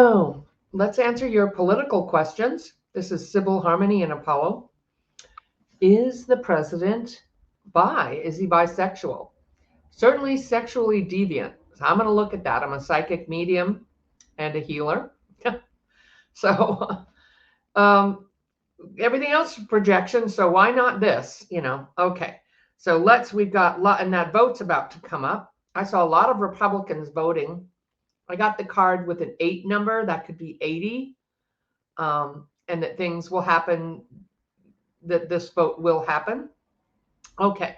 Hello. Let's answer your political questions. This is Sybil Harmony in Apollo. Is the president bi? Is he bisexual? Certainly sexually deviant. So I'm going to look at that. I'm a psychic medium and a healer. So um, everything else is projection. So why not this? Okay. So we've got, and that vote's about to come up. I saw a lot of Republicans voting. I got the card with an 8 number. That could be 80. And that things will happen, that this vote will happen. Okay.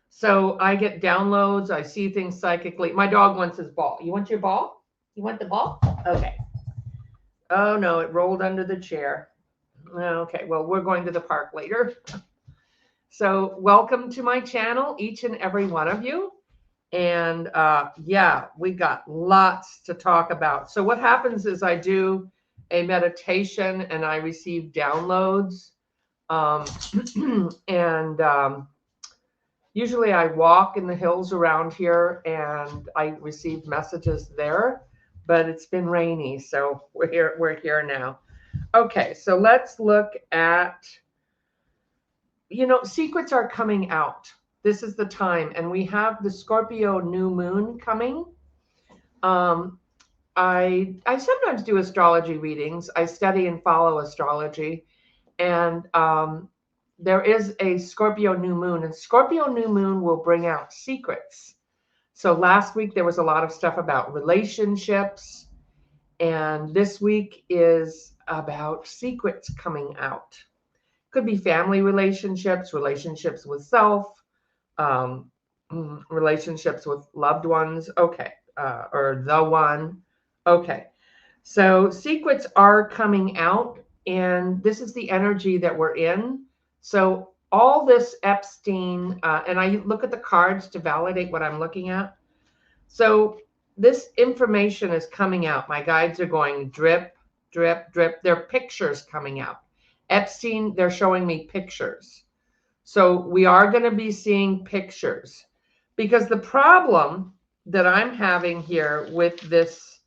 So I get downloads. I see things psychically. My dog wants his ball. You want your ball? You want the ball? Okay. Oh, no, it rolled under the chair. Okay, well, we're going to the park later. So welcome to my channel, each and every one of you. And yeah, we got lots to talk about. So what happens is I do a meditation and I receive downloads. Usually I walk in the hills around here and I receive messages there, but it's been rainy, so we're here now. Okay, so let's look at, secrets are coming out. This is the time, and we have the Scorpio new moon coming. I sometimes do astrology readings. I study and follow astrology, and there is a Scorpio new moon, and Scorpio new moon will bring out secrets. So last week there was a lot of stuff about relationships, and this week is about secrets coming out. Could be family relationships, relationships with self, relationships with loved ones. Okay, or the one. Okay, so secrets are coming out, and this is the energy that we're in. So all this Epstein, and I look at the cards to validate what I'm looking at. So this information is coming out. My guides are going drip, drip, drip. There are pictures coming out. Epstein, they're showing me pictures. So we are going to be seeing pictures, because the problem that I'm having here with this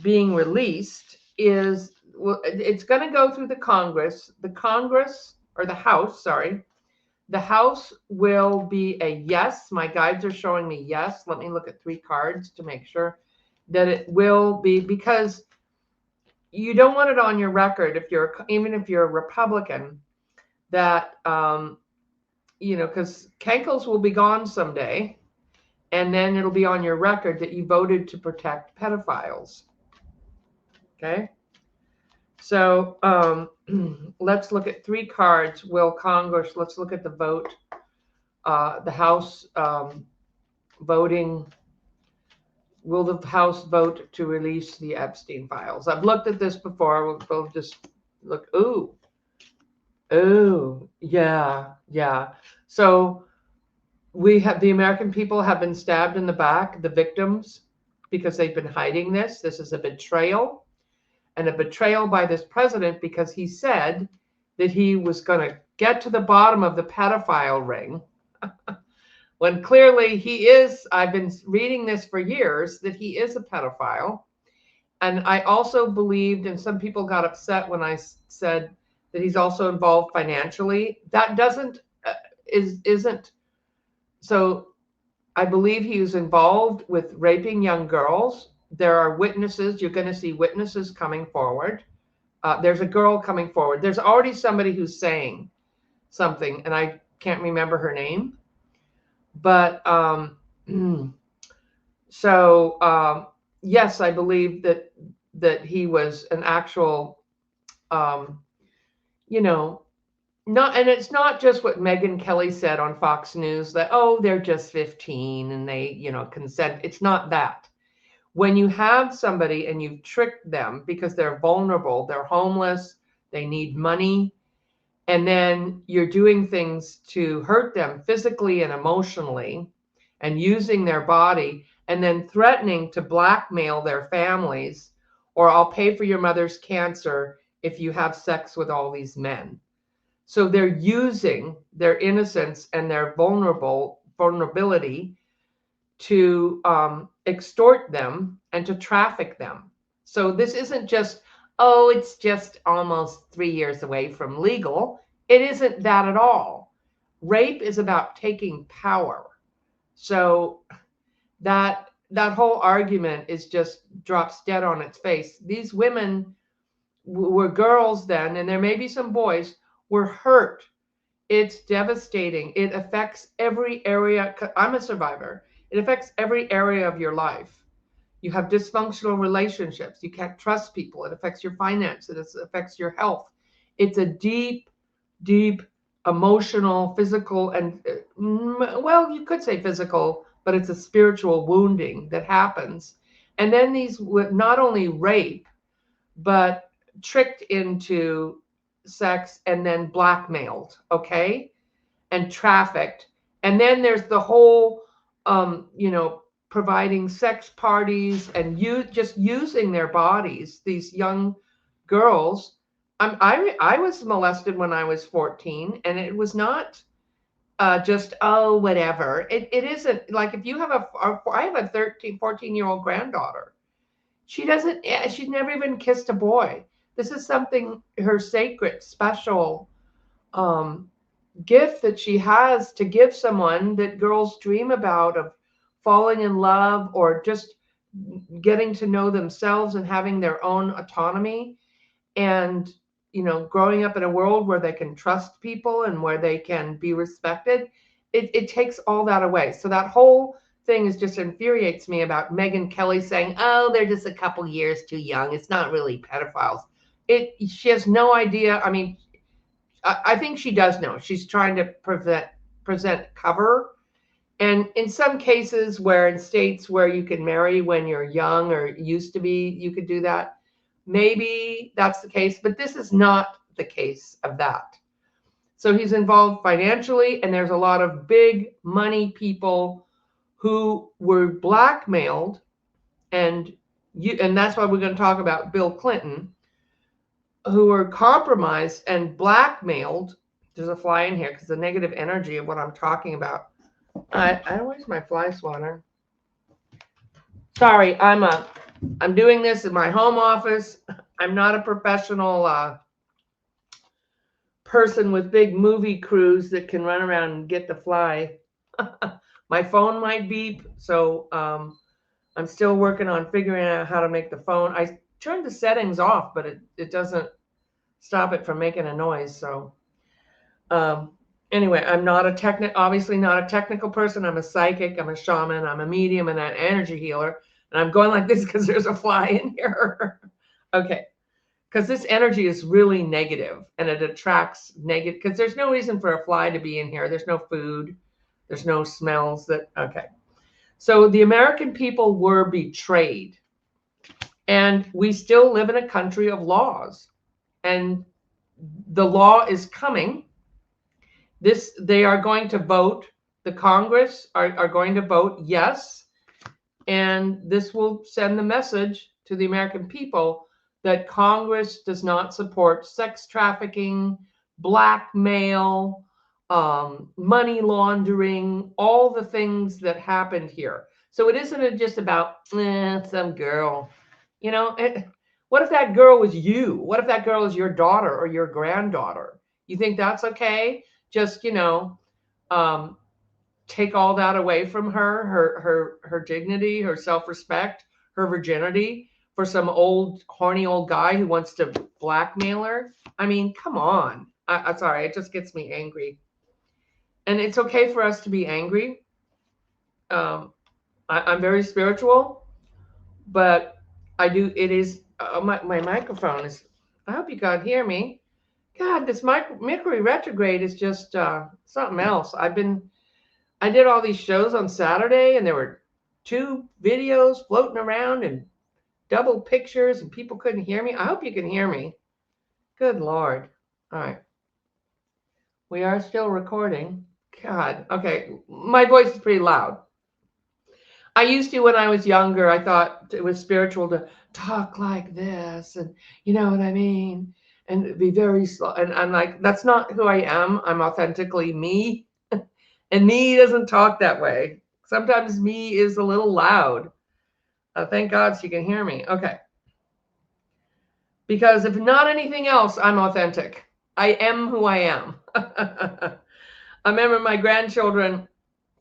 being released is, well, it's going to go through the House, the House will be a yes. My guides are showing me yes. Let me look at 3 cards to make sure that it will be, because you don't want it on your record even if you're a Republican, that because Kankles will be gone someday, and then it'll be on your record that you voted to protect pedophiles. Okay, so let's look at 3 cards. Will Congress? Let's look at the vote. The House voting. Will the House vote to release the Epstein files? I've looked at this before. We'll just look. Ooh, yeah. So the American people have been stabbed in the back, the victims, because they've been hiding this. This is a betrayal, and a betrayal by this president, because he said that he was going to get to the bottom of the pedophile ring. When clearly he is. I've been reading this for years, that he is a pedophile. And I also believed, and some people got upset when I said that he's also involved financially. That isn't. So I believe he was involved with raping young girls. There are witnesses. You're going to see witnesses coming forward. There's a girl coming forward. There's already somebody who's saying something, and I can't remember her name. But yes, I believe that he was an actual, not, and it's not just what Megyn Kelly said on Fox News, that, oh, they're just 15 and they, consent. It's not that. When you have somebody and you've tricked them because they're vulnerable, they're homeless, they need money, and then you're doing things to hurt them physically and emotionally, and using their body, and then threatening to blackmail their families, or I'll pay for your mother's cancer if you have sex with all these men. So they're using their innocence and their vulnerability to extort them and to traffic them. So this isn't just, oh, it's just almost 3 years away from legal. It isn't that at all. Rape is about taking power. So that whole argument is just drops dead on its face. These women were girls then, and there may be some boys, were hurt. It's devastating. It affects every area. I'm a survivor. It affects every area of your life. You have dysfunctional relationships. You can't trust people. It affects your finances. It affects your health. It's a deep, deep emotional, physical, and well, you could say physical, but it's a spiritual wounding that happens. And then these not only rape, but tricked into sex and then blackmailed, okay? And trafficked. And then there's the whole, providing sex parties and just using their bodies. These young girls. I was molested when I was 14, and it was not just, oh, whatever. It isn't like if you have I have a 13, 14-year-old granddaughter. She doesn't, she's never even kissed a boy. This is something, her sacred, special um, gift that she has to give someone that girls dream about, of falling in love or just getting to know themselves and having their own autonomy, and growing up in a world where they can trust people and where they can be respected. It takes all that away. So that whole thing is just infuriates me about Megyn Kelly saying, oh, they're just a couple years too young, it's not really pedophiles. She has no idea. I mean, I think she does know. She's trying to present cover. And in some cases, where in states where you can marry when you're young, or used to be, you could do that, maybe that's the case, but this is not the case of that. So he's involved financially, and there's a lot of big money people who were blackmailed, and that's why we're going to talk about Bill Clinton, who were compromised and blackmailed. There's a fly in here because the negative energy of what I'm talking about. Where's my fly swatter? Sorry, I'm doing this in my home office. I'm not a professional person with big movie crews that can run around and get the fly. My phone might beep, so I'm still working on figuring out how to make the phone. I turned the settings off, but it doesn't stop it from making a noise. So anyway, I'm obviously not a technical person. I'm a psychic, I'm a shaman, I'm a medium, and an energy healer. And I'm going like this because there's a fly in here. Okay. Because this energy is really negative, and it attracts negative, because there's no reason for a fly to be in here. There's no food. There's no smells okay. So the American people were betrayed, and we still live in a country of laws, and the law is coming. They are going to vote. The Congress are going to vote yes, and this will send the message to the American people that Congress does not support sex trafficking, blackmail, money laundering, all the things that happened here. So it isn't just about some girl. What if that girl was you? What if that girl is your daughter or your granddaughter? You think that's okay? Just, take all that away from her dignity, her self-respect, her virginity, for some horny old guy who wants to blackmail her. I mean, come on. I'm sorry, it just gets me angry. And it's okay for us to be angry. I'm very spiritual, but it is, my microphone is, I hope you can't hear me. God, this Mercury retrograde is just something else. I did all these shows on Saturday, and there were 2 videos floating around and double pictures, and people couldn't hear me. I hope you can hear me. Good Lord. All right. We are still recording. God. Okay. My voice is pretty loud. I used to, when I was younger, I thought it was spiritual to talk like this, and you know what I mean? And be very slow. And I'm like, that's not who I am. I'm authentically me. And me doesn't talk that way. Sometimes me is a little loud. Thank God she can hear me. Okay. Because if not anything else, I'm authentic. I am who I am. I remember my grandchildren,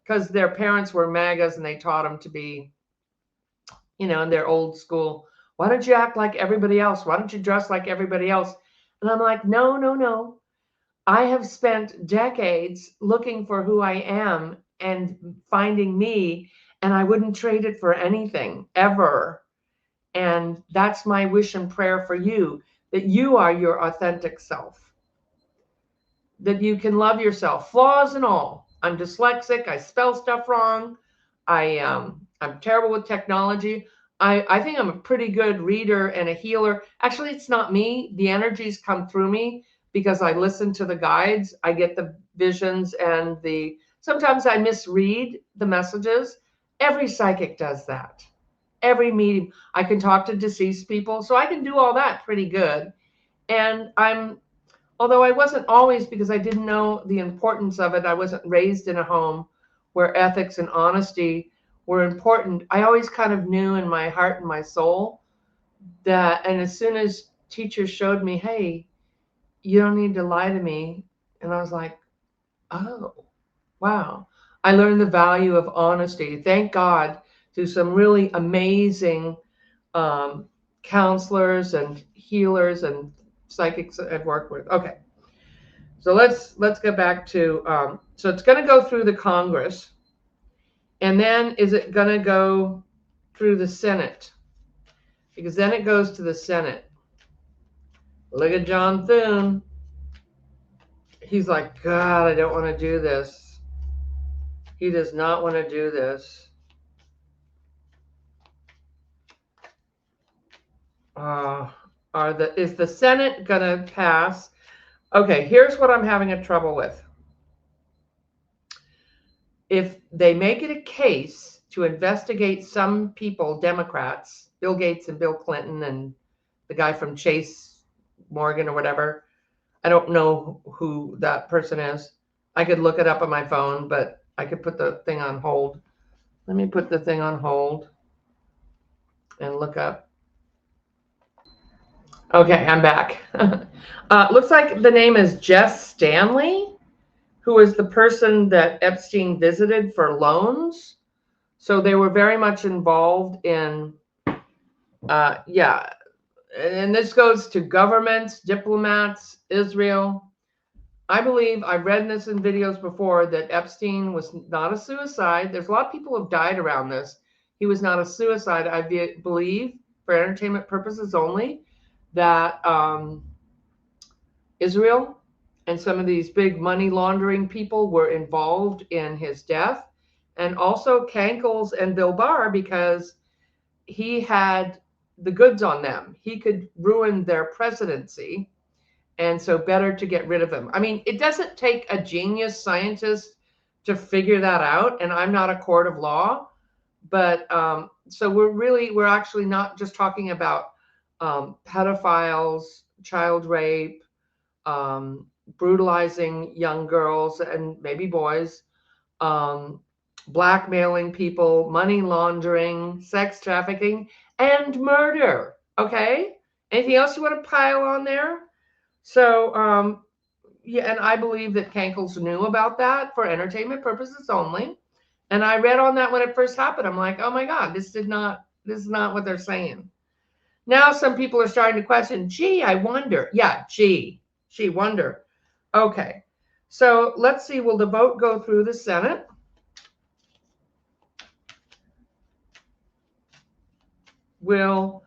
because their parents were MAGAs and they taught them to be, in their old school. Why don't you act like everybody else? Why don't you dress like everybody else? And I'm like, no, no, no. I have spent decades looking for who I am and finding me, and I wouldn't trade it for anything ever. And that's my wish and prayer for you, that you are your authentic self, that you can love yourself, flaws and all. I'm dyslexic. I spell stuff wrong. I'm terrible with technology. I think I'm a pretty good reader and a healer. Actually, it's not me. The energies come through me because I listen to the guides. I get the visions and sometimes I misread the messages. Every psychic does that. Every medium. I can talk to deceased people. So I can do all that pretty good. And although I wasn't always, because I didn't know the importance of it, I wasn't raised in a home where ethics and honesty were important. I always kind of knew in my heart and my soul that, and as soon as teachers showed me, hey, you don't need to lie to me. And I was like, oh, wow. I learned the value of honesty. Thank God, through some really amazing counselors and healers and psychics I've worked with. Okay. So let's get back to, so it's going to go through the Congress. And then is it going to go through the Senate? Because then it goes to the Senate. Look at John Thune. He's like, God, I don't want to do this. He does not want to do this. Is the Senate going to pass? Okay, here's what I'm having a trouble with. If they make it a case to investigate some people, Democrats, Bill Gates and Bill Clinton and the guy from Chase Morgan or whatever, I don't know who that person is. I could look it up on my phone, but I could put the thing on hold. Let me put the thing on hold and look up. Okay, I'm back. Looks like the name is Jess Stanley, who is the person that Epstein visited for loans. So they were very much involved in, yeah. And this goes to governments, diplomats, Israel. I believe, I've read this in videos before, that Epstein was not a suicide. There's a lot of people who have died around this. He was not a suicide. I believe, for entertainment purposes only, that Israel and some of these big money laundering people were involved in his death. And also Kankles and Bill Barr, because he had the goods on them. He could ruin their presidency. And so better to get rid of him. I mean, it doesn't take a genius scientist to figure that out. And I'm not a court of law. But so we're actually not just talking about pedophiles, child rape, brutalizing young girls and maybe boys, blackmailing people, money laundering, sex trafficking, and murder. Okay? Anything else you want to pile on there? So, yeah, and I believe that Kankles knew about that for entertainment purposes only. And I read on that when it first happened. I'm like, oh my God, this is not what they're saying. Now some people are starting to question, gee, I wonder. Yeah, gee, wonder. Okay, so let's see, will the vote go through the Senate? Will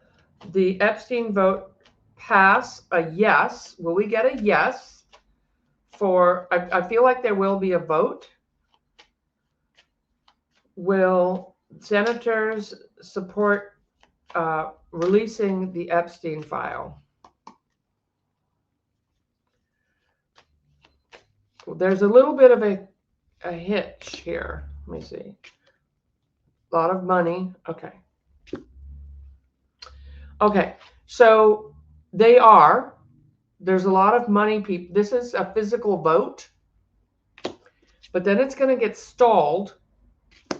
the Epstein vote pass a yes? Will we get a yes for, I feel like there will be a vote. Will senators support releasing the Epstein file? There's a little bit of a hitch here. Let me see. A lot of money. Okay. Okay. So there's a lot of money. People. This is a physical vote, but then it's going to get stalled.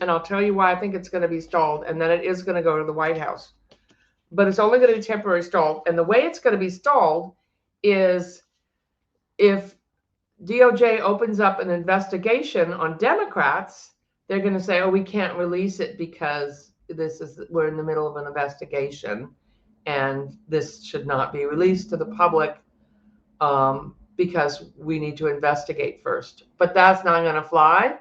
And I'll tell you why I think it's going to be stalled. And then it is going to go to the White House. but it's only going to be temporary stalled. And the way it's going to be stalled is if DOJ opens up an investigation on Democrats, they're going to say, oh, we can't release it because we're in the middle of an investigation and this should not be released to the public because we need to investigate first. But that's not going to fly.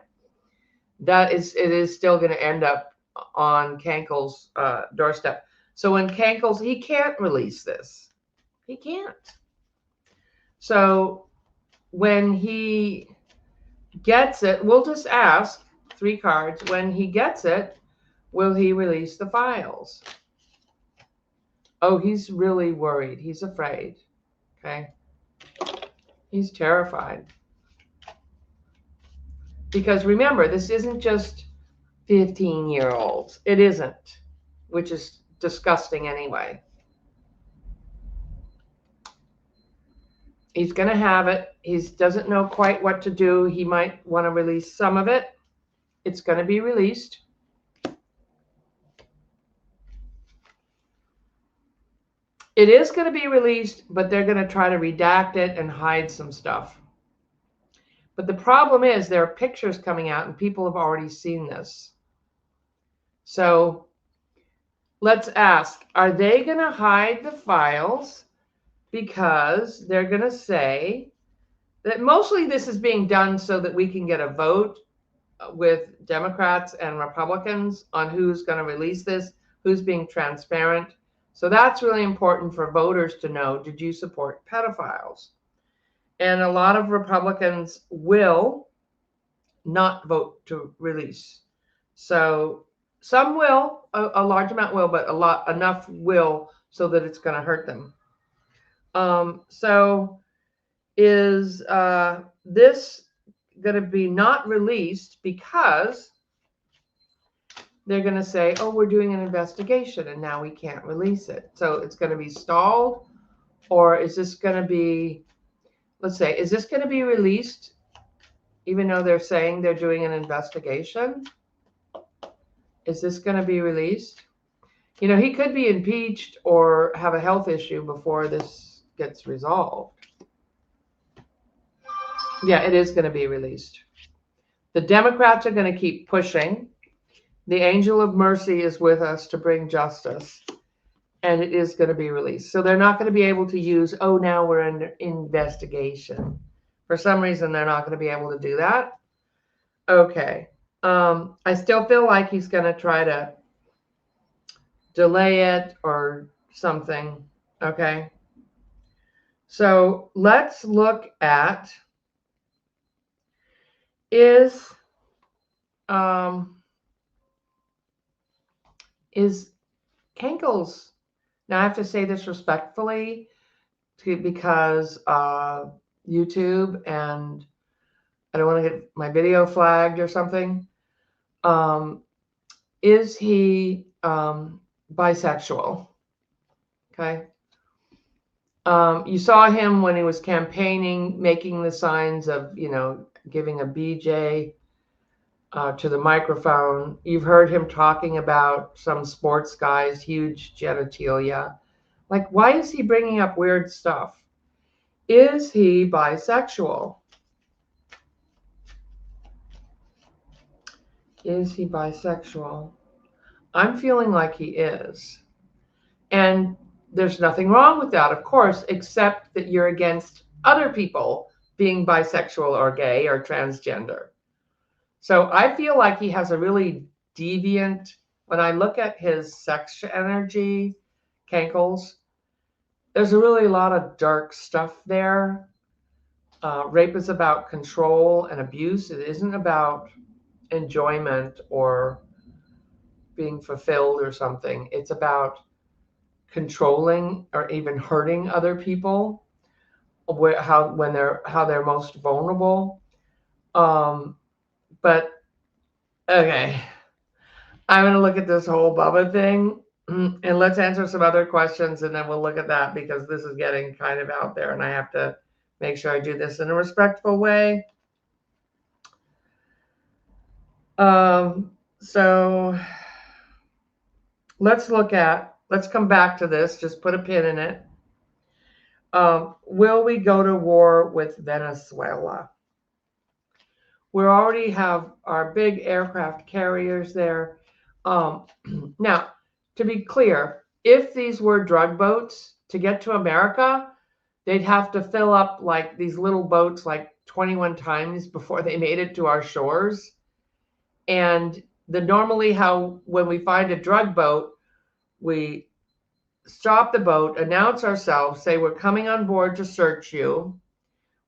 It is still going to end up on Kankel's doorstep. So when Kankel's, he can't release this. He can't. So when he gets it, we'll just ask 3 cards. When he gets it, will he release the files? Oh, he's really worried. He's afraid. Okay. He's terrified. Because remember, this isn't just 15-year-olds. It isn't, which is disgusting anyway. He's going to have it. He doesn't know quite what to do. He might want to release some of it. It's going to be released. It is going to be released, but they're going to try to redact it and hide some stuff. But the problem is there are pictures coming out and people have already seen this. So let's ask, are they going to hide the files because they're going to say that mostly this is being done so that we can get a vote with Democrats and Republicans on who's going to release this, who's being transparent. So that's really important for voters to know, did you support pedophiles? And a lot of Republicans will not vote to release. So some will, a large amount will, but enough will so that it's going to hurt them. So is this going to be not released because they're going to say, oh, we're doing an investigation and now we can't release it. So it's going to be stalled, or is this going to be, let's say, is this going to be released even though they're saying they're doing an investigation? Is this going to be released? You know, he could be impeached or have a health issue before this gets resolved. Yeah, it is going to be released. The Democrats are going to keep pushing. The angel of mercy is with us to bring justice, and it is going to be released. So they're not going to be able to use, oh, now we're under investigation. For some reason, they're not going to be able to do that. Okay. I still feel like he's going to try to delay it or something. Okay. So let's look at is Kankel's, now I have to say this respectfully because YouTube, and I don't want to get my video flagged or something. Is he bisexual? Okay. You saw him when he was campaigning, making the signs of, you know, giving a BJ to the microphone. You've heard him talking about some sports guys, huge genitalia. Like, why is he bringing up weird stuff? Is he bisexual? Is he bisexual? I'm feeling like he is. And there's nothing wrong with that, of course, except that you're against other people being bisexual or gay or transgender. So I feel like he has a really deviant, when I look at his sex energy, Kankel's, there's a really lot of dark stuff there. Rape is about control and abuse. It isn't about enjoyment or being fulfilled or something. It's about controlling or even hurting other people, how they're most vulnerable. But okay, I'm going to look at this whole Bubba thing, and let's answer some other questions, and then we'll look at that, because this is getting kind of out there, and I have to make sure I do this in a respectful way. So let's look at let's come back to this. Just put a pin in it. Will we go to war with Venezuela? We already have our big aircraft carriers there. Now, to be clear, if these were drug boats, to get to America, they'd have to fill up like these little boats like 21 times before they made it to our shores. And normally how when we find a drug boat, we stop the boat, announce ourselves, say we're coming on board to search you.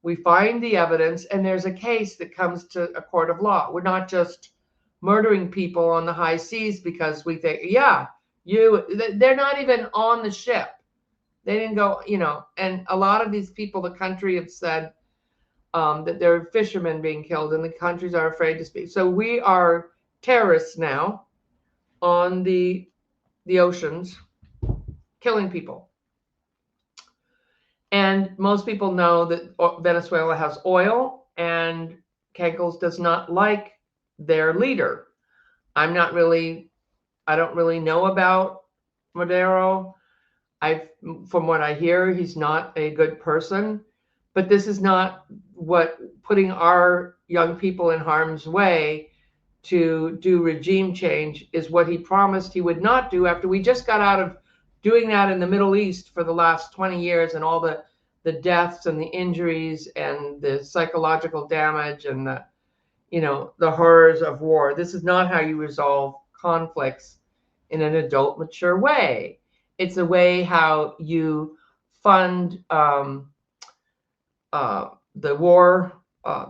We find the evidence, and there's a case that comes to a court of law. We're not just murdering people on the high seas because we think, yeah, they're not even on the ship. They didn't go, and a lot of these people, the country have said that there are fishermen being killed, and the countries are afraid to speak. So we are terrorists now on the oceans, killing people. And most people know that Venezuela has oil, and Cankles does not like their leader. I don't really know about Maduro. From what I hear, he's not a good person, but this is not what putting our young people in harm's way to do regime change is what he promised he would not do after we just got out of doing that in the Middle East for the last 20 years and all the deaths and the injuries and the psychological damage and the horrors of war. This is not how you resolve conflicts in an adult, mature way. It's a way how you fund the war,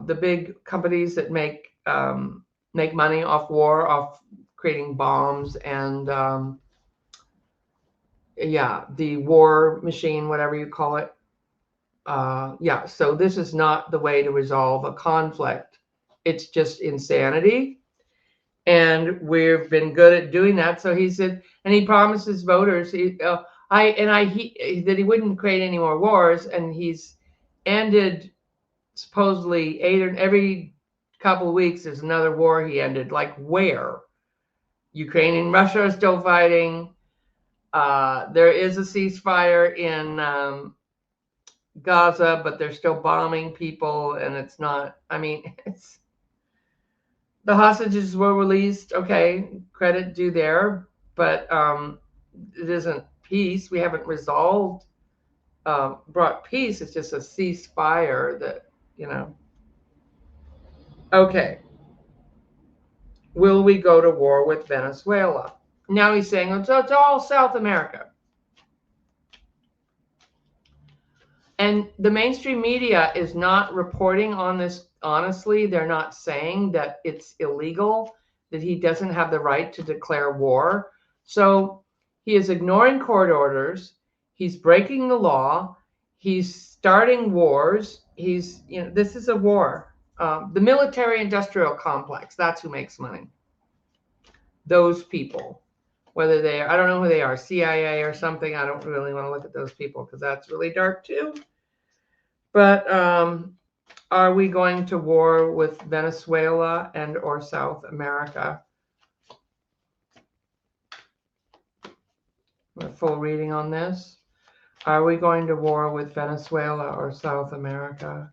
the big companies that make money off war, off creating bombs and the war machine, whatever you call it. So this is not the way to resolve a conflict. It's just insanity. And we've been good at doing that. So he said, and he promises voters, that he wouldn't create any more wars. And he's ended supposedly every couple of weeks. There's another war he ended. Like where? Ukraine and Russia are still fighting. There is a ceasefire in Gaza, but they're still bombing people, and it's not. I mean, it's. The hostages were released. Okay, credit due there, but it isn't peace. We haven't brought peace. It's just a ceasefire that, Okay. Will we go to war with Venezuela? Now he's saying it's all South America. And the mainstream media is not reporting on this honestly. They're not saying that it's illegal, that he doesn't have the right to declare war. So he is ignoring court orders. He's breaking the law. He's starting wars. This is a war. The military-industrial complex, that's who makes money. Those people, whether I don't know who they are, CIA or something. I don't really want to look at those people because that's really dark too. But are we going to war with Venezuela and or South America? A full reading on this. Are we going to war with Venezuela or South America?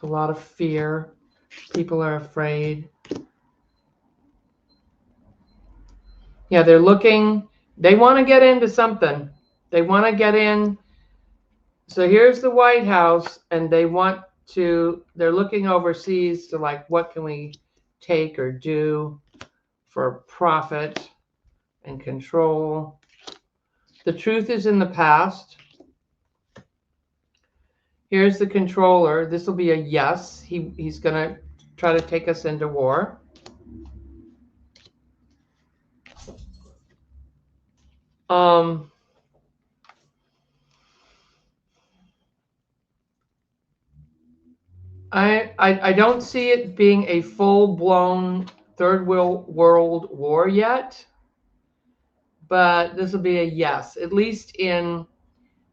A lot of fear. People are afraid. Yeah, they're looking. They want to get into something. They want to get in. So here's the White House, and they're looking overseas to what can we take or do for profit and control. The truth is in the past. Here's the controller. This will be a yes. He's going to try to take us into war. I don't see it being a full-blown third world war yet, but this will be a yes, at least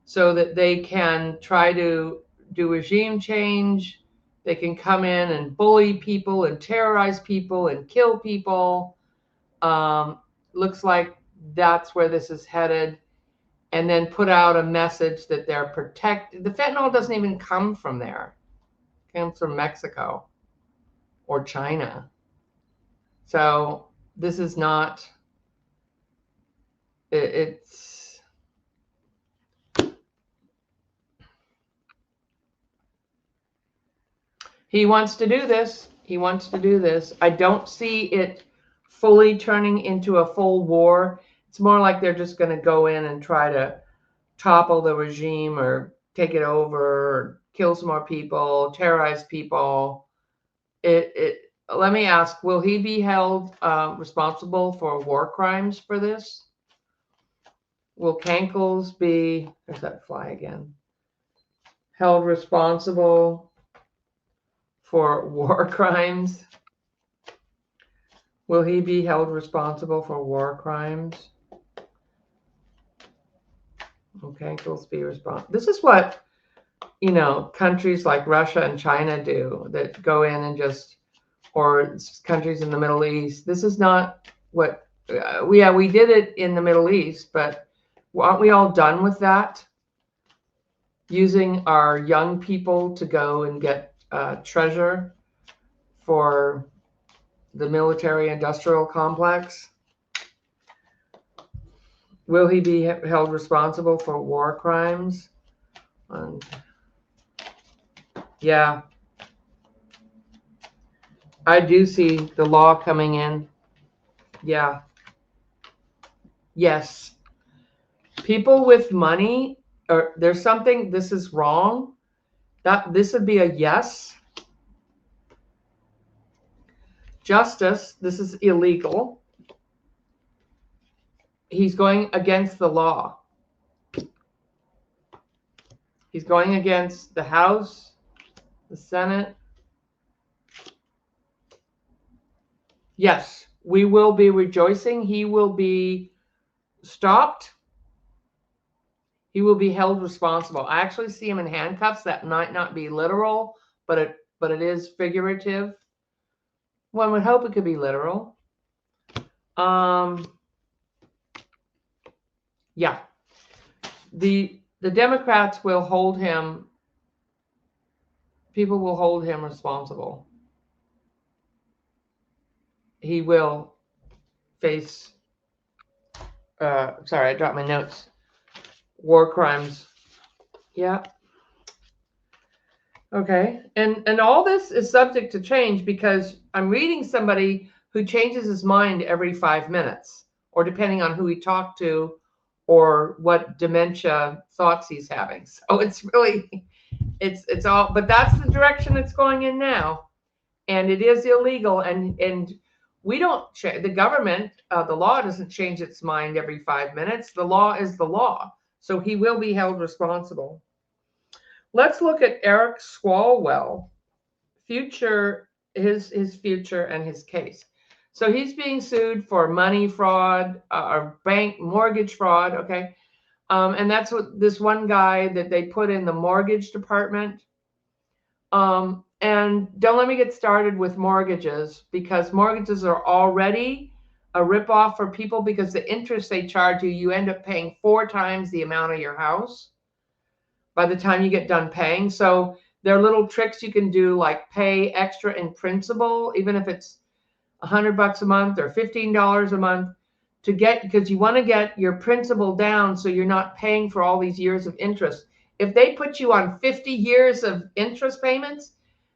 so that they can try to do regime change. They can come in and bully people and terrorize people and kill people. Looks like that's where this is headed. And then put out a message that they're protected. The fentanyl doesn't even come from there. It comes from Mexico or China. So this is not, it's, he wants to do this. He wants to do this. I don't see it fully turning into a full war. It's more like they're just going to go in and try to topple the regime or take it over or kill some more people, terrorize people. Let me ask, will he be held responsible for war crimes for this? Will Cankles be, there's that fly again, held responsible for war crimes? Will he be held responsible for war crimes? Will Cankles be responsible? This is what, countries like Russia and China do, that go in and just, or countries in the Middle East. This is not what, we did it in the Middle East, but aren't we all done with that? Using our young people to go and get treasure for the military industrial complex. Will he be held responsible for war crimes? Yeah. I do see the law coming in. Yeah. Yes. People with money, or there's something, this is wrong. This would be a yes. Justice, this is illegal. He's going against the law. He's going against the House, the Senate. Yes, we will be rejoicing. He will be stopped. He will be held responsible. I actually see him in handcuffs. That might not be literal, but it is figurative. One would hope it could be literal. Yeah. The Democrats will hold him. People will hold him responsible. He will face. Sorry, I dropped my notes. War crimes. Yeah. Okay. And all this is subject to change because I'm reading somebody who changes his mind every 5 minutes, or depending on who he talked to or what dementia thoughts he's having. So it's really, it's all, but that's the direction it's going in now. And it is illegal. And we don't, the government, the law doesn't change its mind every 5 minutes. The law is the law. So he will be held responsible. Let's look at Eric Swalwell, his future and his case. So he's being sued for money fraud or bank mortgage fraud. Okay. And that's what this one guy that they put in the mortgage department. And don't let me get started with mortgages, because mortgages are already a ripoff for people, because the interest they charge you end up paying 4 times the amount of your house by the time you get done paying. So there are little tricks you can do, like pay extra in principal, even if it's $100 a month or $15 a month, to get, because you want to get your principal down so you're not paying for all these years of interest. If they put you on 50 years of interest payments,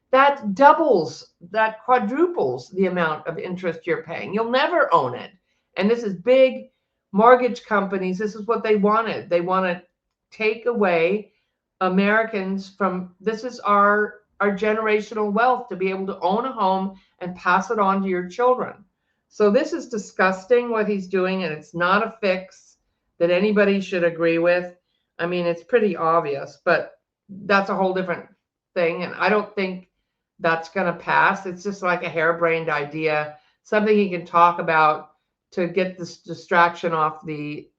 that doubles, that quadruples the amount of interest you're paying. You'll never own it. And this is big mortgage companies. This is what they wanted. They want to take away Americans from, this is our generational wealth, to be able to own a home and pass it on to your children. So this is disgusting what he's doing, and it's not a fix that anybody should agree with. I mean, it's pretty obvious, but that's a whole different thing. And I don't think that's going to pass. It's just like a harebrained idea, something he can talk about to get this distraction off the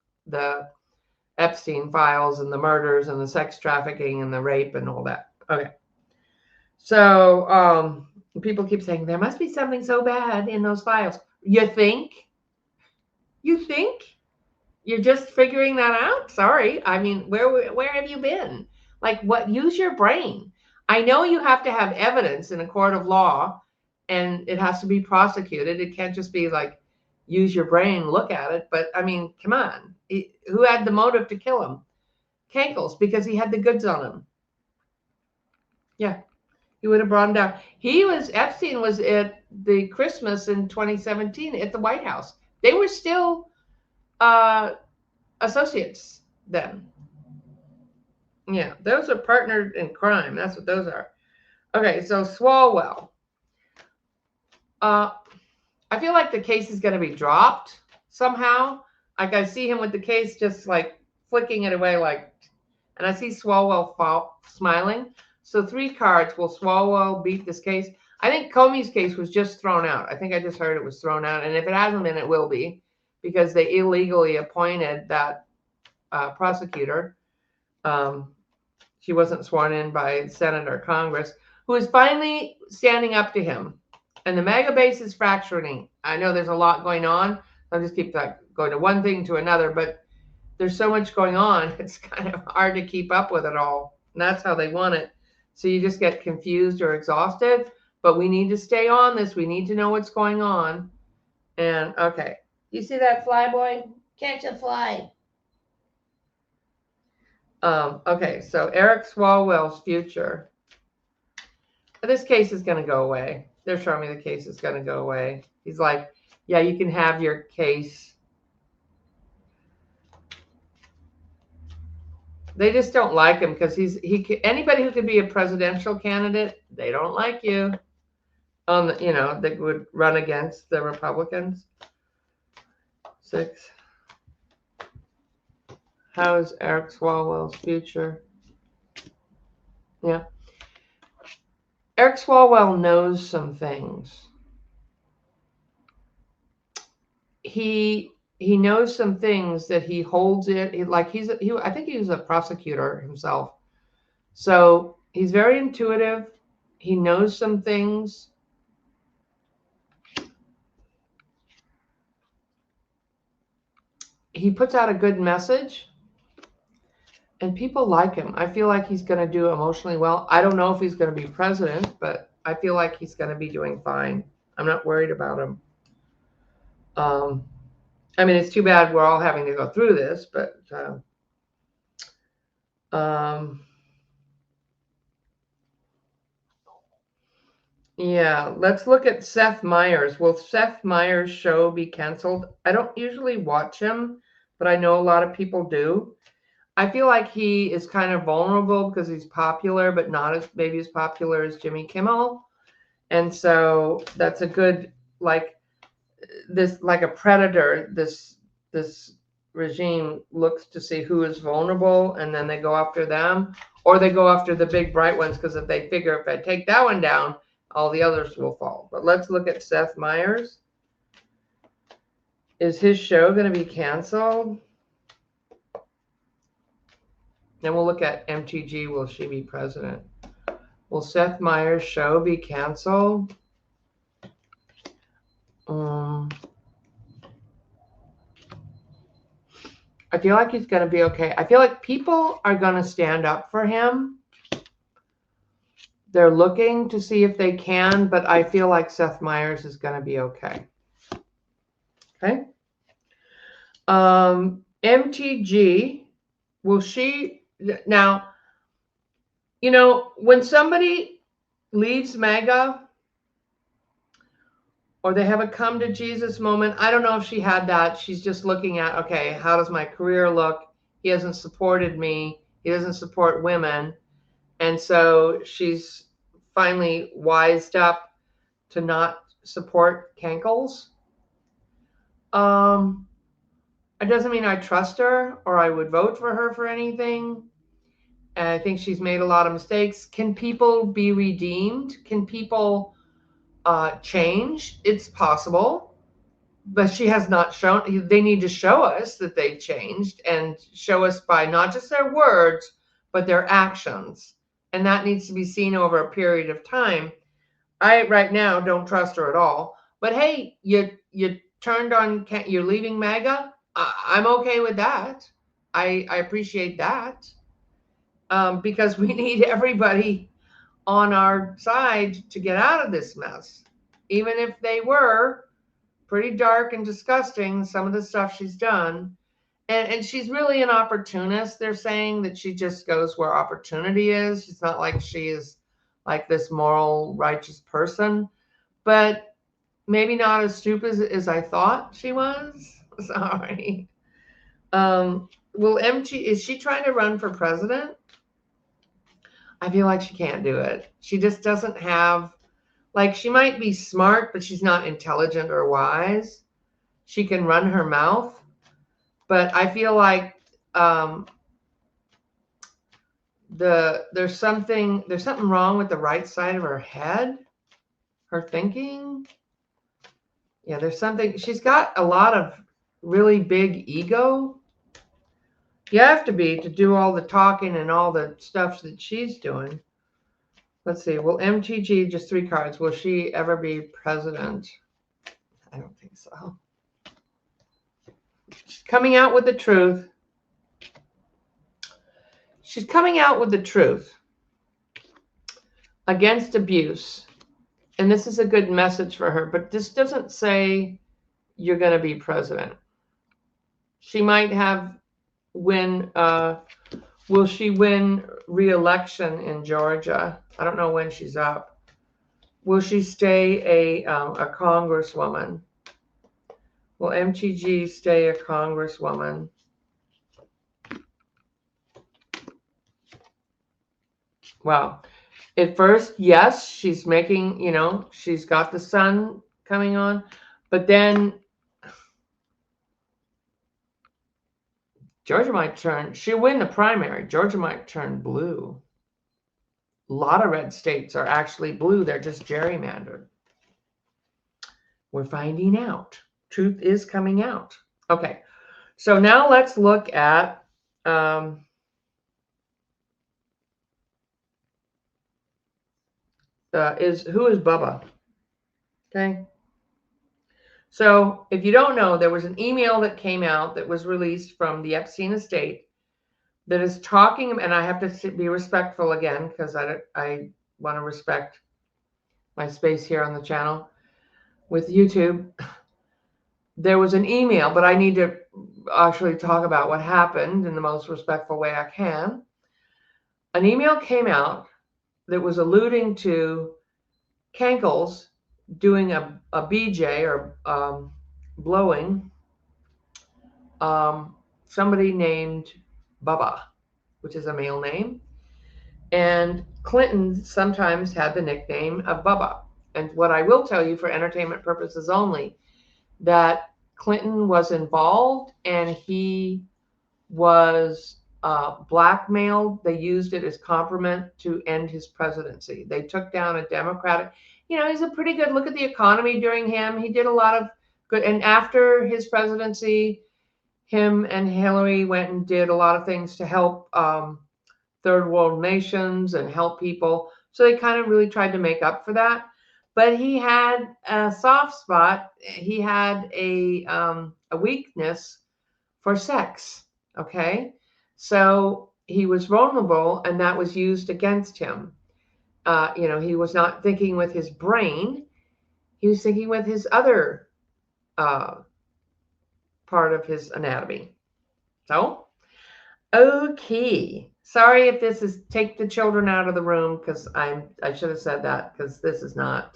Epstein files and the murders and the sex trafficking and the rape and all that. Okay. So people keep saying there must be something so bad in those files. You think? You think? You're just figuring that out? Sorry. I mean, where have you been? Like what? Use your brain. I know you have to have evidence in a court of law and it has to be prosecuted. It can't just be like use your brain, look at it. But I mean, come on. Who had the motive to kill him? Cankles, because he had the goods on him. Yeah. He would have brought him down. Epstein was at the Christmas in 2017 at the White House. They were still associates then. Yeah, those are partnered in crime. That's what those are. Okay, so Swalwell. I feel like the case is going to be dropped somehow. Like I see him with the case just like flicking it away, like, and I see Swalwell smiling. So 3 cards. Will Swalwell beat this case? I think Comey's case was just thrown out. I think I just heard it was thrown out. And if it hasn't been, it will be, because they illegally appointed that prosecutor. She wasn't sworn in by Senate or Congress, who is finally standing up to him. And the MAGA base is fracturing. I know there's a lot going on. I'll just keep going to one thing to another, but there's so much going on. It's kind of hard to keep up with it all. And that's how they want it. So you just get confused or exhausted. But we need to stay on this. We need to know what's going on. And okay. You see that fly, boy? Catch a fly. Okay, so Eric Swalwell's future. This case is going to go away. They're showing me the case is going to go away. He's like, yeah, you can have your case. They just don't like him because anybody who could be a presidential candidate, they don't like you. That would run against the Republicans. 6. How's Eric Swalwell's future? Yeah. Eric Swalwell knows some things. He knows some things that he holds it. I think he was a prosecutor himself. So he's very intuitive. He knows some things. He puts out a good message. And people like him. I feel like he's going to do emotionally well. I don't know if he's going to be president, but I feel like he's going to be doing fine. I'm not worried about him. I mean, it's too bad we're all having to go through this, but yeah, let's look at Seth Meyers. Will Seth Meyers' show be canceled? I don't usually watch him, but I know a lot of people do. I feel like he is kind of vulnerable because he's popular, but not maybe as popular as Jimmy Kimmel. And so that's a good, like a predator, this regime looks to see who is vulnerable, and then they go after them, or they go after the big bright ones, because if they figure if I take that one down, all the others will fall. But let's look at Seth Meyers. Is his show going to be canceled? Then we'll look at MTG. Will she be president? Will Seth Meyers' show be canceled? I feel like he's going to be okay. I feel like people are going to stand up for him. They're looking to see if they can, but I feel like Seth Meyers is going to be okay. Okay. MTG, will she... Now, when somebody leaves MAGA or they have a come to Jesus moment, I don't know if she had that. She's just looking at, okay, how does my career look? He hasn't supported me. He doesn't support women. And so she's finally wised up to not support Cankles. It doesn't mean I trust her or I would vote for her for anything. And I think she's made a lot of mistakes. Can people be redeemed? Can people change? It's possible. But she has not shown. They need to show us that they've changed, and show us by not just their words, but their actions. and that needs to be seen over a period of time. I right now don't trust her at all. But hey, you turned on, you're leaving MAGA. I'm okay with that. I appreciate that, because we need everybody on our side to get out of this mess, even if they were pretty dark and disgusting, some of the stuff she's done. And she's really an opportunist. They're saying that she just goes where opportunity is. It's not like she is like this moral, righteous person, but maybe not as stupid as I thought she was. Sorry. Well, MG, is she trying to run for president? I feel like she can't do it. She just doesn't have, like, she might be smart, but she's not intelligent or wise. She can run her mouth, but I feel like there's something wrong with the right side of her head, her thinking. Yeah, there's something. She's got a lot of really big ego. You have to be to do all the talking and all the stuff that she's doing. Let's see. Will MTG, just 3 cards, will she ever be president? I don't think so. She's coming out with the truth. She's coming out with the truth against abuse. And this is a good message for her, but this doesn't say you're going to be president. She might have will she win re-election in Georgia? I don't know when she's up. Will she stay a congresswoman? Will MTG stay a congresswoman? Well, at first, yes, she's making, she's got the sun coming on, but then Georgia might turn, she'll win the primary. Georgia might turn blue. A lot of red states are actually blue. They're just gerrymandered. We're finding out. Truth is coming out. Okay, so now let's look at who is Bubba? Okay. So if you don't know, there was an email that came out that was released from the Epstein estate that is talking, and I have to be respectful again because I want to respect my space here on the channel with YouTube. There was an email, but I need to actually talk about what happened in the most respectful way I can. An email came out that was alluding to Kankles doing a BJ or blowing somebody named Bubba, which is a male name. And Clinton sometimes had the nickname of Bubba. And what I will tell you for entertainment purposes only, that Clinton was involved and he was blackmailed. They used it as compromise to end his presidency. They took down a Democratic, he's a pretty good, look at the economy during him. He did a lot of good. And after his presidency, him and Hillary went and did a lot of things to help third world nations and help people. So they kind of really tried to make up for that. But he had a soft spot. He had a weakness for sex. Okay. So he was vulnerable, and that was used against him. He was not thinking with his brain. He was thinking with his other part of his anatomy. So, okay. Sorry if this is take the children out of the room, because I should have said that, because this is not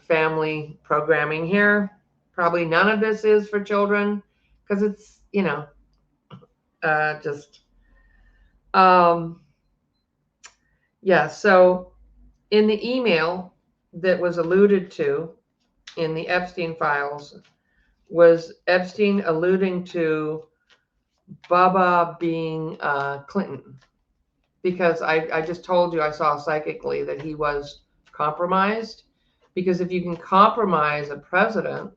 family programming here. Probably none of this is for children, because it's yeah. So in the email that was alluded to in the Epstein files, was Epstein alluding to Bubba being Clinton, because I just told you I saw psychically that he was compromised, because if you can compromise a president,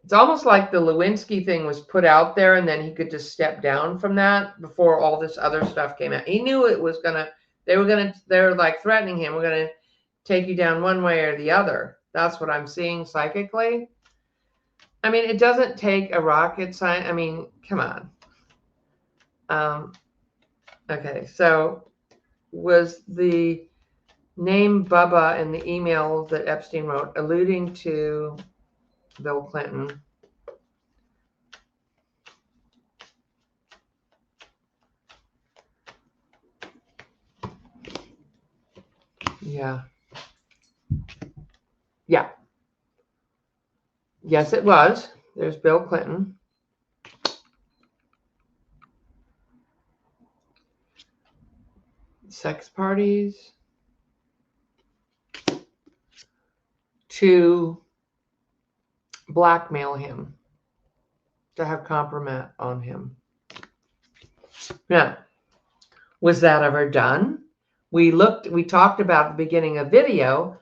It's almost like the Lewinsky thing was put out there and then he could just step down from that before all this other stuff came out. He knew it was they're like threatening him. We're going to take you down one way or the other. That's what I'm seeing psychically. I mean, it doesn't take a rocket science. I mean, come on. Okay, so was the name Bubba in the email that Epstein wrote alluding to Bill Clinton? Yeah. Yeah. Yes, it was. There's Bill Clinton. Sex parties to blackmail him, to have compromise on him. Now, was that ever done? We talked about at the beginning of the video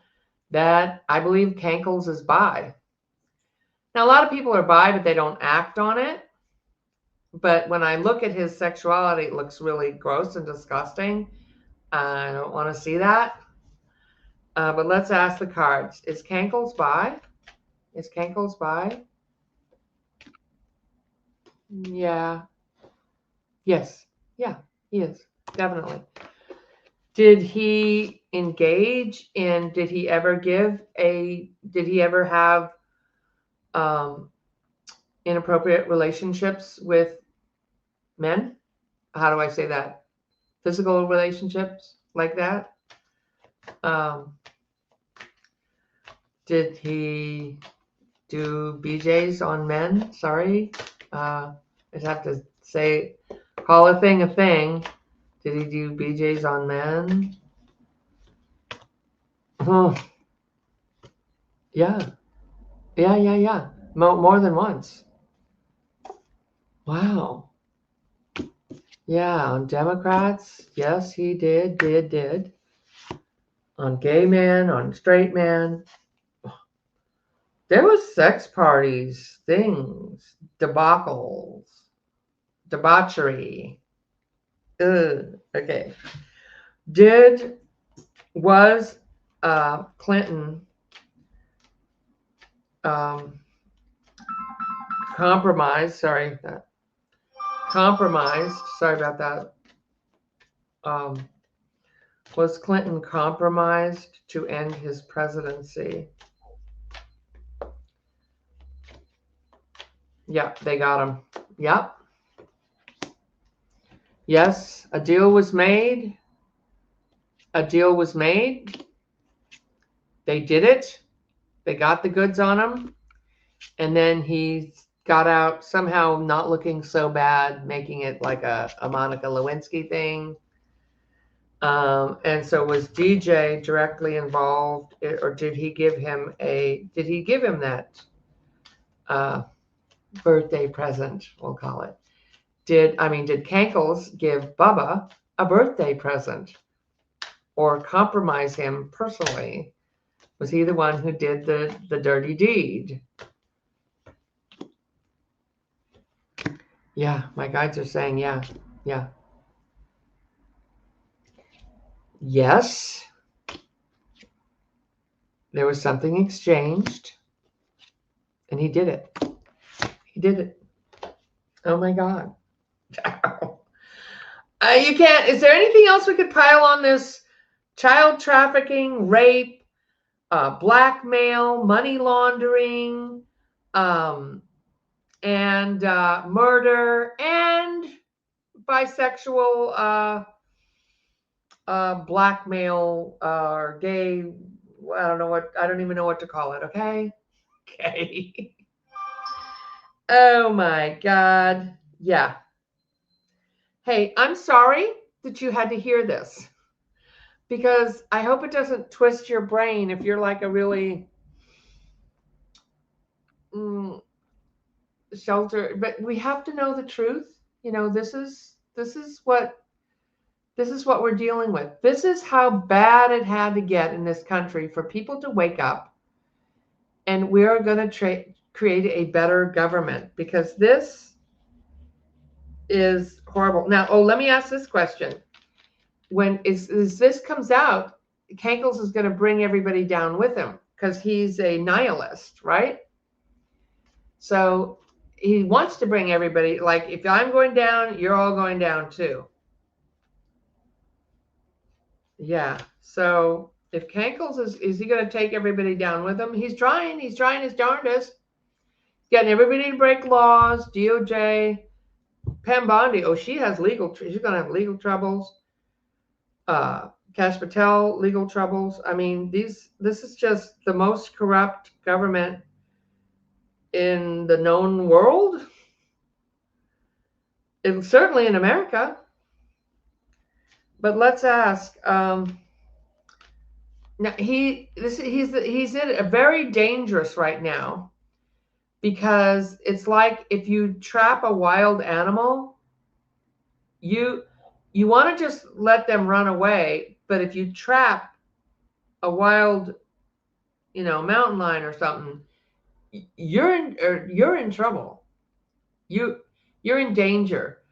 that I believe Kankles is bi. Now, a lot of people are bi, but they don't act on it. But when I look at his sexuality, it looks really gross and disgusting. I don't want to see that. But let's ask the cards. Is Kankles bi? Is Kankles bi? Yeah. Yes. Yeah, he is. Definitely. Did he engage in, did he ever have inappropriate relationships with men? How do I say that? Physical relationships like that? Did he do BJs on men? Sorry. I just have to say, call a thing a thing. Did he do BJs on men? Oh, yeah. Yeah. More than once. Wow. Yeah, on Democrats, yes, he did. On gay men, on straight men. There was sex parties, things, debacles, debauchery. Ugh, okay. Was Clinton compromised? Sorry about that. Was Clinton compromised to end his presidency? Yeah, they got him. Yep. Yes, a deal was made. They did it. They got the goods on him. And then he got out somehow not looking so bad, making it like a Monica Lewinsky thing. And so was DJ directly involved, or did he give him that birthday present, we'll call it? Did Kankles give Bubba a birthday present or compromise him personally? Was he the one who did the dirty deed? Yeah, my guides are saying yeah. Yes. There was something exchanged, and he did it. Oh my God. You can't. Is there anything else we could pile on this? Child trafficking, rape, blackmail, money laundering, and murder, and bisexual blackmail or gay. I don't even know what to call it. Okay. Oh my God. Yeah. Hey, I'm sorry that you had to hear this, because I hope it doesn't twist your brain if you're like a really shelter. But we have to know the truth. This is what we're dealing with. This is how bad it had to get in this country for people to wake up, and we're going to create a better government, because this is horrible. Now, let me ask this question. When is this comes out, Kankles is going to bring everybody down with him because he's a nihilist, right? So he wants to bring everybody, like, if I'm going down, you're all going down too. Yeah. So if Kankles is he going to take everybody down with him? He's trying his darndest. Getting everybody to break laws. DOJ. Pam Bondi, she's going to have legal troubles. Kash Patel, legal troubles. I mean, this is just the most corrupt government in the known world. And certainly in America. But let's ask. Now he's very dangerous right now, because it's like if you trap a wild animal, you want to just let them run away. But if you trap a wild, mountain lion or something, you're in trouble. You're in danger.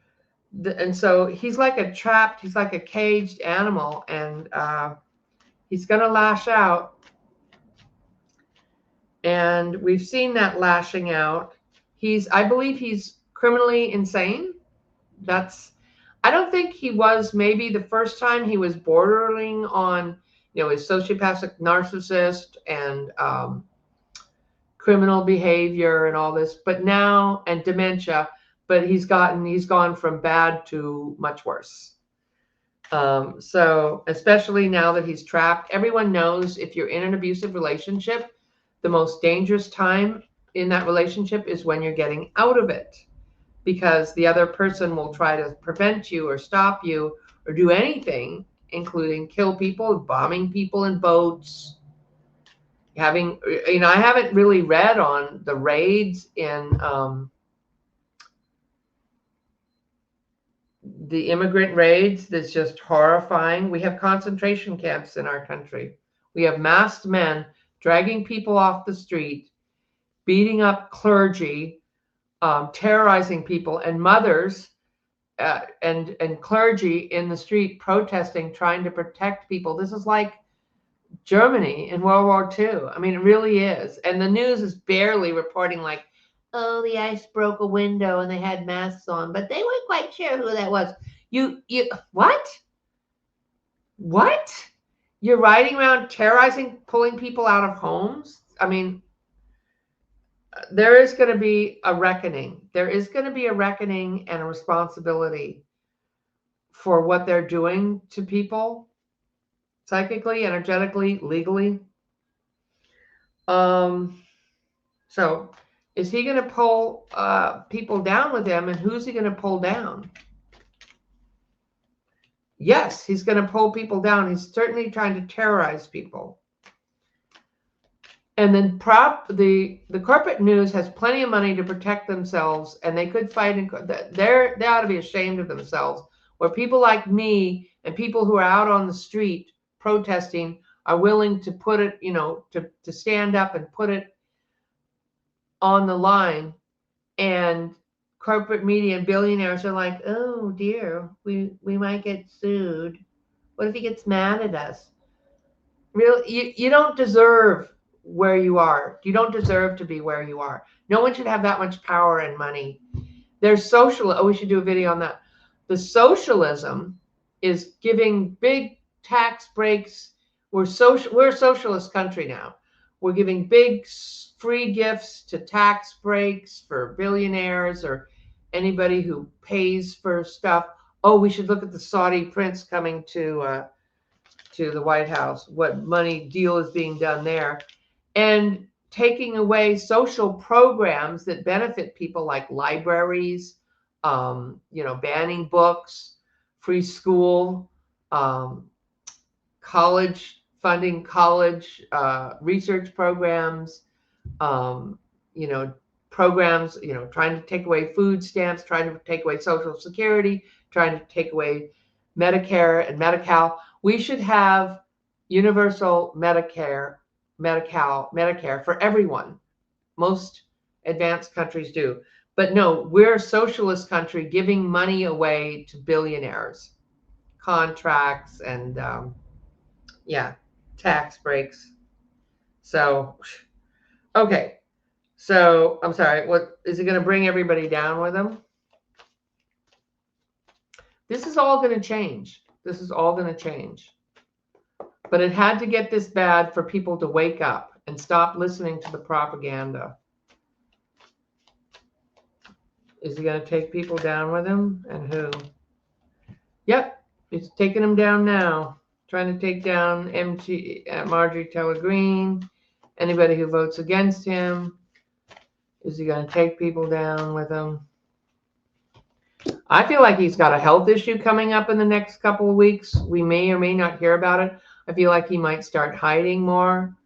And so he's like a caged animal, and he's going to lash out. And we've seen that lashing out. I believe he's criminally insane. I don't think he was. Maybe the first time he was bordering on, his sociopathic narcissist and criminal behavior and all this, but now, and dementia, but he's gone from bad to much worse. So especially now that he's trapped, everyone knows if you're in an abusive relationship, the most dangerous time in that relationship is when you're getting out of it, because the other person will try to prevent you or stop you or do anything, including kill people, bombing people in boats. I haven't really read on the raids in the immigrant raids. That's just horrifying. We have concentration camps in our country. We have masked men dragging people off the street, beating up clergy, terrorizing people, and mothers and clergy in the street protesting, trying to protect people. This is like Germany in World War II. I mean, it really is. And the news is barely reporting like, the ice broke a window and they had masks on, but they weren't quite sure who that was. What? What? You're riding around terrorizing, pulling people out of homes? I mean, there is going to be a reckoning. There is going to be a reckoning and a responsibility for what they're doing to people, psychically, energetically, legally. So is he going to pull people down with him, and who's he going to pull down? Yes, he's going to pull people down. He's certainly trying to terrorize people. And then the corporate news has plenty of money to protect themselves, and they could fight. They ought to be ashamed of themselves, where people like me and people who are out on the street protesting are willing to put it, to stand up and put it on the line. And corporate media and billionaires are like, oh dear, we might get sued. What if he gets mad at us? Really, you don't deserve where you are. You don't deserve to be where you are. No one should have that much power and money. There's we should do a video on that. The socialism is giving big tax breaks. We're a socialist country now. We're giving big free gifts to tax breaks for billionaires or anybody who pays for stuff. We should look at the Saudi prince coming to the White House. What money deal is being done there, and taking away social programs that benefit people, like libraries, banning books, free school, college funding, college research programs, programs, trying to take away food stamps, trying to take away Social Security, trying to take away Medicare and Medi-Cal. We should have universal Medicare for everyone. advanced countries do. But no, we're a socialist country giving money away to billionaires, contracts, and yeah, tax breaks. So, okay. So I'm sorry. What is it going to bring everybody down with him? This is all going to change. This is all going to change. But it had to get this bad for people to wake up and stop listening to the propaganda. Is he going to take people down with him? And who? Yep, he's taking them down now. Trying to take down Marjorie Taylor Greene, anybody who votes against him. Is he going to take people down with him? I feel like he's got a health issue coming up in the next couple of weeks. We may or may not hear about it. I feel like he might start hiding more.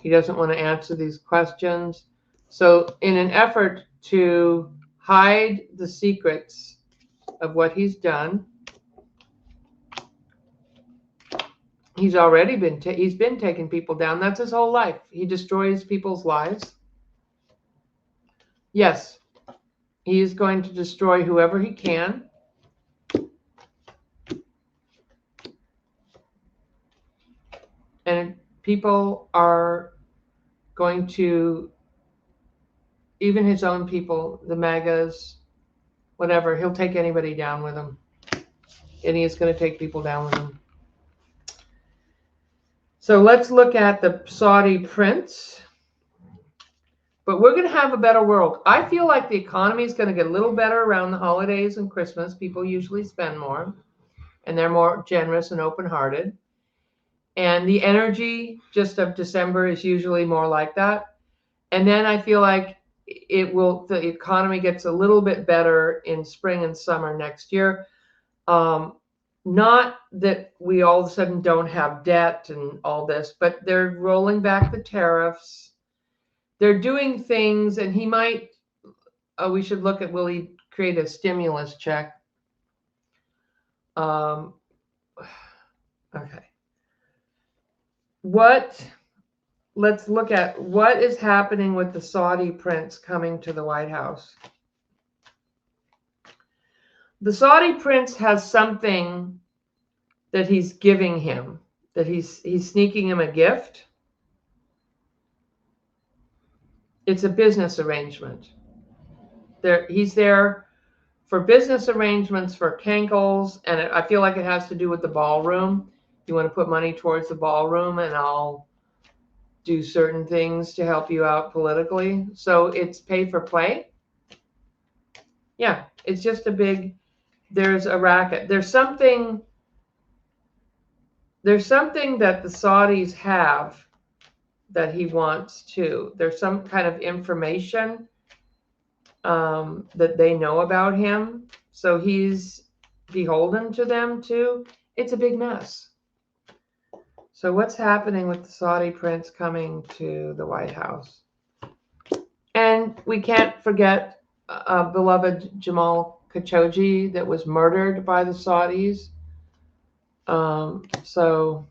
He doesn't want to answer these questions. So in an effort to hide the secrets of what he's done, he's already been taking people down. That's his whole life. He destroys people's lives. Yes, he is going to destroy whoever he can. And people are going to, even his own people, the MAGAs, whatever, he'll take anybody down with him. And he is going to take people down with him. So let's look at the Saudi prince. But we're going to have a better world. I feel like the economy is going to get a little better around the holidays and Christmas. People usually spend more, and they're more generous and open-hearted. And the energy just of December is usually more like that. And then I feel like the economy gets a little bit better in spring and summer next year. Not that we all of a sudden don't have debt and all this, but they're rolling back the tariffs. They're doing things, and he might, we should look at, will he create a stimulus check? Okay. Let's look at what is happening with the Saudi prince coming to the White House. The Saudi prince has something that he's giving him, that he's sneaking him a gift. It's a business arrangement. He's there for business arrangements for Kankles, and I feel like it has to do with the ballroom. You want to put money towards the ballroom, and I'll do certain things to help you out politically. So it's pay for play. Yeah, it's just there's a racket. There's something that the Saudis have that he wants too. There's some kind of information that they know about him. So he's beholden to them too. It's a big mess. So what's happening with the Saudi prince coming to the White House? And we can't forget beloved Jamal Khashoggi that was murdered by the Saudis. So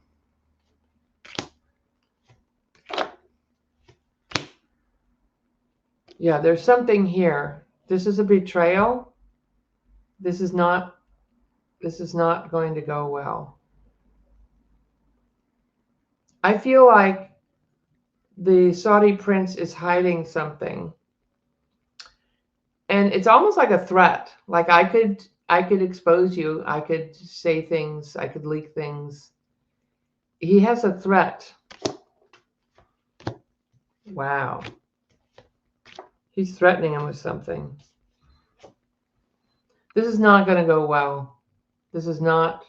yeah, there's something here. This is a betrayal. This is not going to go well. I feel like the Saudi prince is hiding something. And it's almost like a threat. Like I could expose you. I could say things. I could leak things. He has a threat. Wow. He's threatening him with something. This is not going to go well. This is not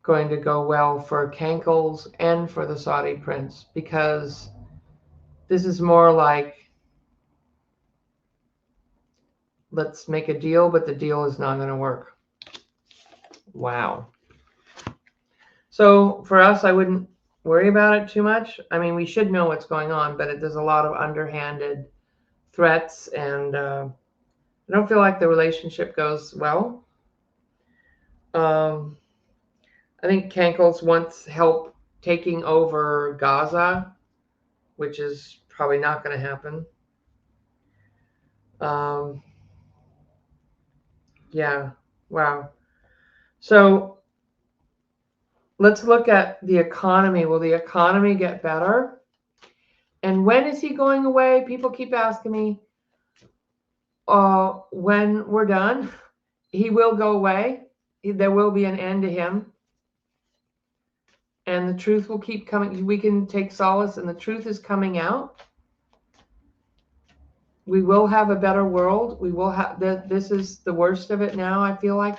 going to go well for Kankles and for the Saudi prince, because this is more like, let's make a deal, but the deal is not going to work. Wow. So for us, I wouldn't worry about it too much. I mean, we should know what's going on, but there's a lot of underhanded threats, and I don't feel like the relationship goes well. I think Kankles wants help taking over Gaza, which is probably not going to happen. Yeah, wow. So let's look at the economy. Will the economy get better? And when is he going away? People keep asking me. When we're done, he will go away. There will be an end to him. And the truth will keep coming. We can take solace, and the truth is coming out. We will have a better world. We will have this is the worst of it now. I feel like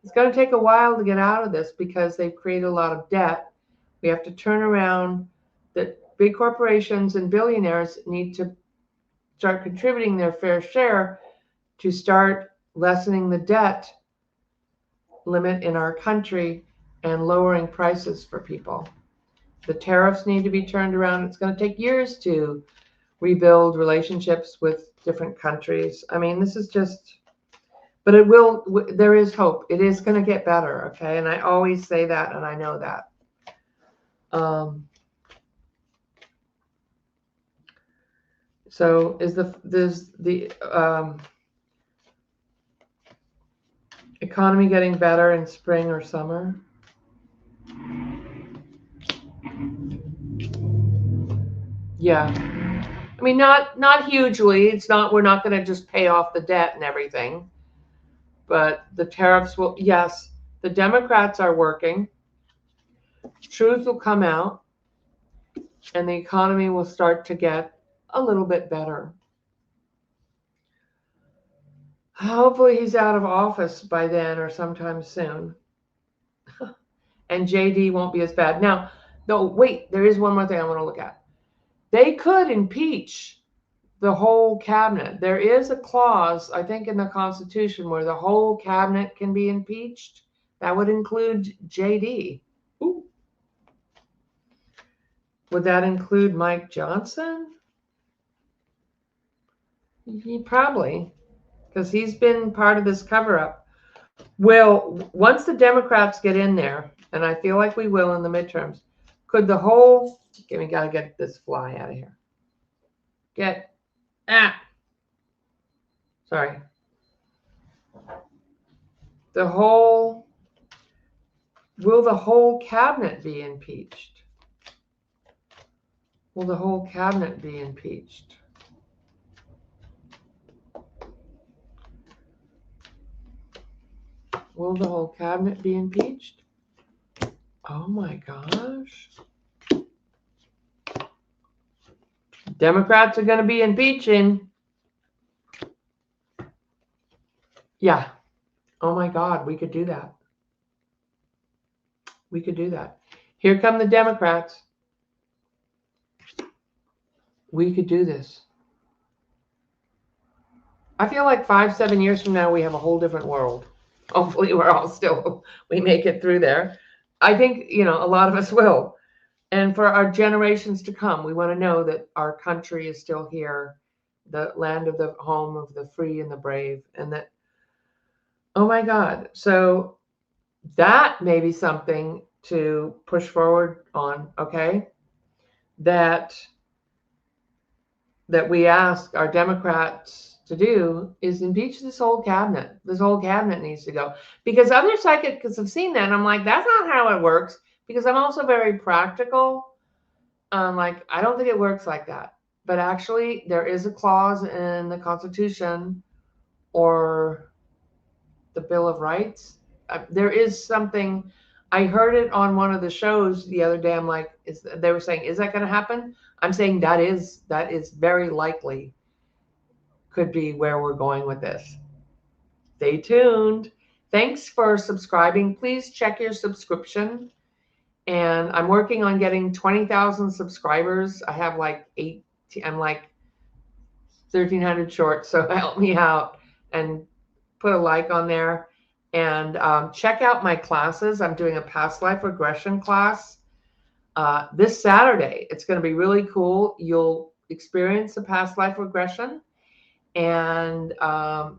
it's going to take a while to get out of this because they've created a lot of debt. We have to turn around. That big corporations and billionaires need to start contributing their fair share to start lessening the debt limit in our country and lowering prices for people. The tariffs need to be turned around. It's going to take years to rebuild relationships with different countries. I mean, this is just, but it will, there is hope. It is going to get better, okay? And I always say that, and I know that. So is the economy getting better in spring or summer? Yeah. I mean, not hugely. It's not, we're not going to just pay off the debt and everything. But the tariffs will, yes, the Democrats are working. Truth will come out, and the economy will start to get a little bit better. Hopefully he's out of office by then or sometime soon. And JD won't be as bad. Now, no, wait, there is one more thing I want to look at. They could impeach the whole cabinet. There is a clause, I think, in the Constitution where the whole cabinet can be impeached. That would include JD. Ooh. Would that include Mike Johnson? Probably, because he's been part of this cover-up. Well, once the Democrats get in there, and I feel like we will in the midterms, could the whole, okay, we got to get this fly out of here. Sorry. Will the whole cabinet be impeached? Will the whole cabinet be impeached? Will the whole cabinet be impeached? Oh my gosh. Democrats are going to be impeaching. Yeah. Oh my God, we could do that. We could do that. Here come the Democrats. We could do this. I feel like 5-7 years from now, we have a whole different world. Hopefully we make it through there. I think, a lot of us will. And for our generations to come, we want to know that our country is still here, the land of the home of the free and the brave. And that, oh my God. So that may be something to push forward on, okay? That we ask our Democrats to do is impeach this whole cabinet. This whole cabinet needs to go. Because other psychics have seen that, and I'm like, that's not how it works. Because I'm also very practical. Like, I don't think it works like that. But actually, there is a clause in the Constitution or the Bill of Rights. There is something. I heard it on one of the shows the other day. I'm like, they were saying, is that going to happen? I'm saying that is very likely could be where we're going with this. Stay tuned. Thanks for subscribing. Please check your subscription. And I'm working on getting 20,000 subscribers. I have like 1,300 short. So help me out and put a like on there. And check out my classes. I'm doing a past life regression class this Saturday. It's going to be really cool. You'll experience a past life regression, and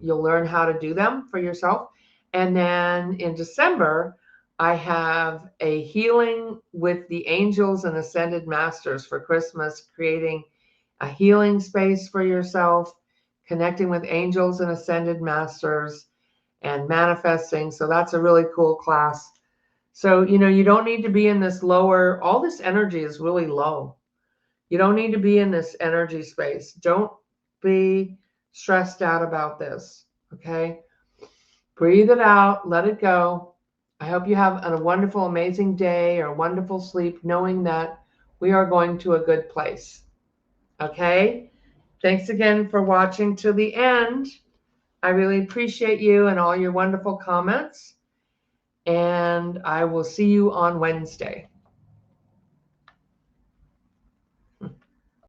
you'll learn how to do them for yourself. And then in December, I have a healing with the angels and ascended masters for Christmas, creating a healing space for yourself, connecting with angels and ascended masters, and manifesting. So that's a really cool class. So, you don't need to be in this lower, all this energy is really low. You don't need to be in this energy space. Don't be stressed out about this. Okay. Breathe it out. Let it go. I hope you have a wonderful, amazing day or wonderful sleep, knowing that we are going to a good place. Okay. Thanks again for watching to the end. I really appreciate you and all your wonderful comments. And I will see you on Wednesday.